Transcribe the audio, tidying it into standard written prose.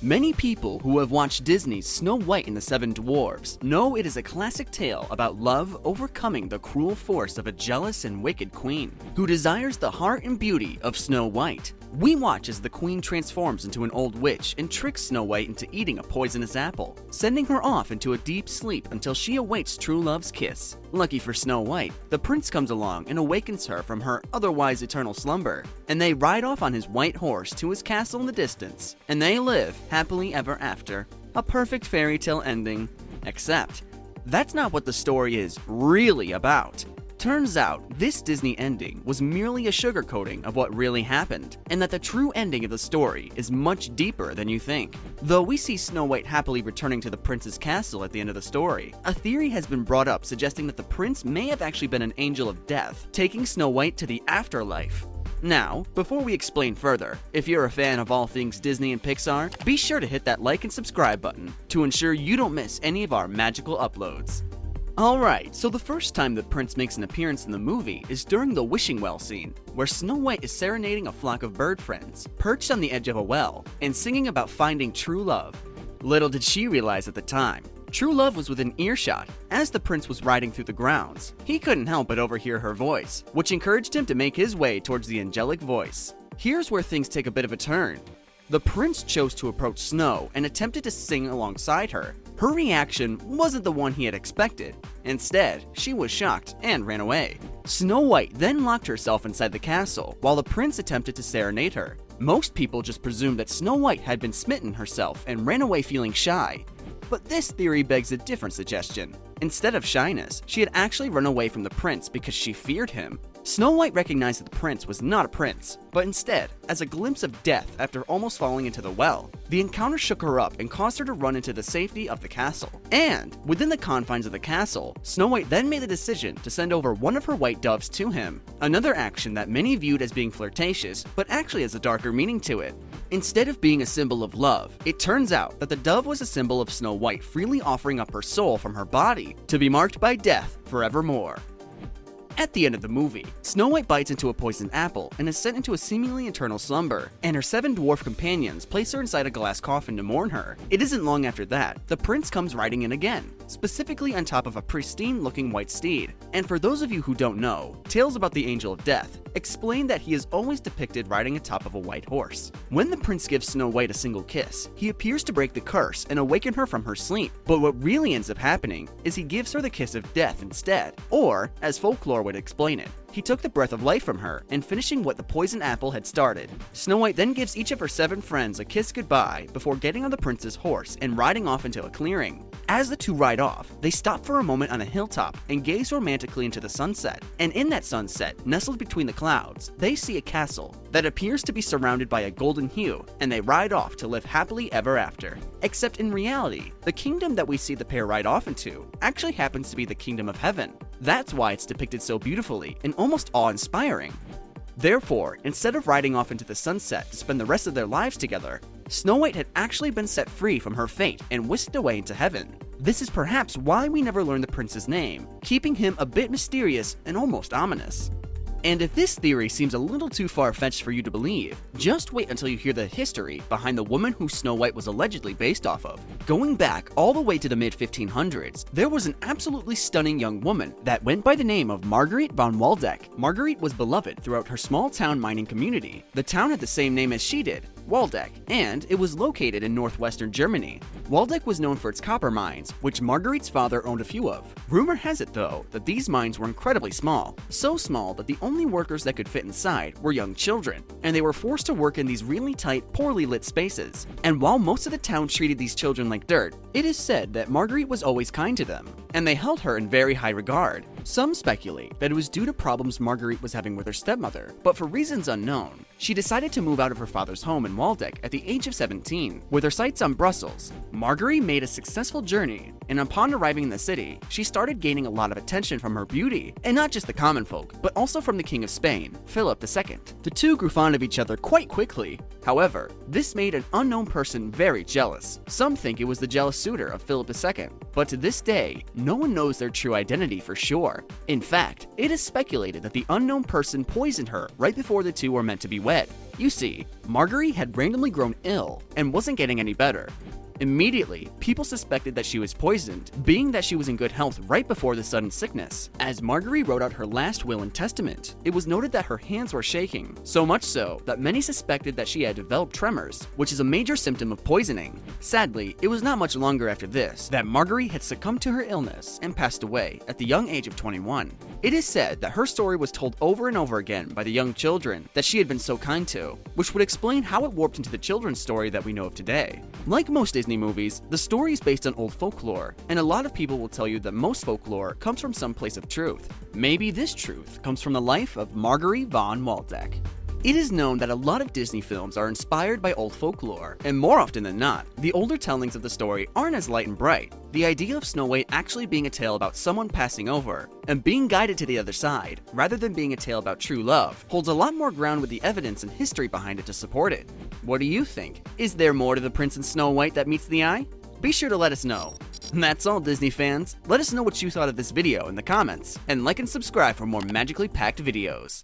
Many people who have watched Disney's Snow White and the Seven Dwarfs know it is a classic tale about love overcoming the cruel force of a jealous and wicked queen, who desires the heart and beauty of Snow White. We watch as the queen transforms into an old witch and tricks Snow White into eating a poisonous apple, sending her off into a deep sleep until she awaits true love's kiss. Lucky for Snow White, the prince comes along and awakens her from her otherwise eternal slumber, and they ride off on his white horse to his castle in the distance, and they live happily ever after. A perfect fairy tale ending. Except, that's not what the story is really about. Turns out, this Disney ending was merely a sugarcoating of what really happened, and that the true ending of the story is much deeper than you think. Though we see Snow White happily returning to the prince's castle at the end of the story, a theory has been brought up suggesting that the prince may have actually been an angel of death, taking Snow White to the afterlife. Now, before we explain further, if you're a fan of all things Disney and Pixar, be sure to hit that like and subscribe button to ensure you don't miss any of our magical uploads. Alright, so the first time the prince makes an appearance in the movie is during the wishing well scene, where Snow White is serenading a flock of bird friends, perched on the edge of a well, and singing about finding true love. Little did she realize at the time, true love was within earshot. As the prince was riding through the grounds, he couldn't help but overhear her voice, which encouraged him to make his way towards the angelic voice. Here's where things take a bit of a turn. The prince chose to approach Snow and attempted to sing alongside her. Her reaction wasn't the one he had expected. Instead, she was shocked and ran away. Snow White then locked herself inside the castle while the prince attempted to serenade her. Most people just presumed that Snow White had been smitten herself and ran away feeling shy. But this theory begs a different suggestion. Instead of shyness, she had actually run away from the prince because she feared him. Snow White recognized that the prince was not a prince, but instead, as a glimpse of death after almost falling into the well. The encounter shook her up and caused her to run into the safety of the castle. And, within the confines of the castle, Snow White then made the decision to send over one of her white doves to him, another action that many viewed as being flirtatious, but actually has a darker meaning to it. Instead of being a symbol of love, it turns out that the dove was a symbol of Snow White freely offering up her soul from her body to be marked by death forevermore. At the end of the movie, Snow White bites into a poisoned apple and is sent into a seemingly eternal slumber, and her 7 dwarf companions place her inside a glass coffin to mourn her. It isn't long after that, the prince comes riding in again, specifically on top of a pristine-looking white steed. And for those of you who don't know, tales about the Angel of Death explain that he is always depicted riding atop of a white horse. When the prince gives Snow White a single kiss, he appears to break the curse and awaken her from her sleep. But what really ends up happening is he gives her the kiss of death instead, or, as folklore would explain it, he took the breath of life from her and finishing what the poison apple had started. Snow White then gives each of her 7 friends a kiss goodbye before getting on the prince's horse and riding off into a clearing. As the two ride off, they stop for a moment on a hilltop and gaze romantically into the sunset. And in that sunset, nestled between the clouds, they see a castle that appears to be surrounded by a golden hue, and they ride off to live happily ever after. Except in reality, the kingdom that we see the pair ride off into actually happens to be the kingdom of heaven. That's why it's depicted so beautifully and almost awe-inspiring. Therefore, instead of riding off into the sunset to spend the rest of their lives together, Snow White had actually been set free from her fate and whisked away into heaven. This is perhaps why we never learn the prince's name, keeping him a bit mysterious and almost ominous. And if this theory seems a little too far-fetched for you to believe, just wait until you hear the history behind the woman who Snow White was allegedly based off of. Going back all the way to the mid-1500s, there was an absolutely stunning young woman that went by the name of Marguerite von Waldeck. Marguerite was beloved throughout her small-town mining community. The town had the same name as she did, Waldeck, and it was located in northwestern Germany. Waldeck was known for its copper mines, which Marguerite's father owned a few of. Rumor has it, though, that these mines were incredibly small, so small that the only workers that could fit inside were young children, and they were forced to work in these really tight, poorly lit spaces. And while most of the town treated these children like dirt, it is said that Marguerite was always kind to them, and they held her in very high regard. Some speculate that it was due to problems Marguerite was having with her stepmother, but for reasons unknown, she decided to move out of her father's home in Waldeck at the age of 17. With her sights on Brussels, Marguerite made a successful journey, and upon arriving in the city, she started gaining a lot of attention from her beauty, and not just the common folk, but also from the King of Spain, Philip II. The two grew fond of each other quite quickly. However, this made an unknown person very jealous. Some think it was the jealous suitor of Philip II, but to this day, no one knows their true identity for sure. In fact, it is speculated that the unknown person poisoned her right before the two were meant to be wed. You see, Marguerite had randomly grown ill and wasn't getting any better. Immediately, people suspected that she was poisoned, being that she was in good health right before the sudden sickness. As Marguerite wrote out her last will and testament, it was noted that her hands were shaking, so much so that many suspected that she had developed tremors, which is a major symptom of poisoning. Sadly, it was not much longer after this that Marguerite had succumbed to her illness and passed away at the young age of 21. It is said that her story was told over and over again by the young children that she had been so kind to, which would explain how it warped into the children's story that we know of today. Like most Disney movies, the story is based on old folklore, and a lot of people will tell you that most folklore comes from some place of truth. Maybe this truth comes from the life of Marguerite von Waldeck. It is known that a lot of Disney films are inspired by old folklore, and more often than not, the older tellings of the story aren't as light and bright. The idea of Snow White actually being a tale about someone passing over and being guided to the other side, rather than being a tale about true love, holds a lot more ground with the evidence and history behind it to support it. What do you think? Is there more to the Prince and Snow White that meets the eye? Be sure to let us know. And that's all, Disney fans. Let us know what you thought of this video in the comments, and like and subscribe for more magically packed videos.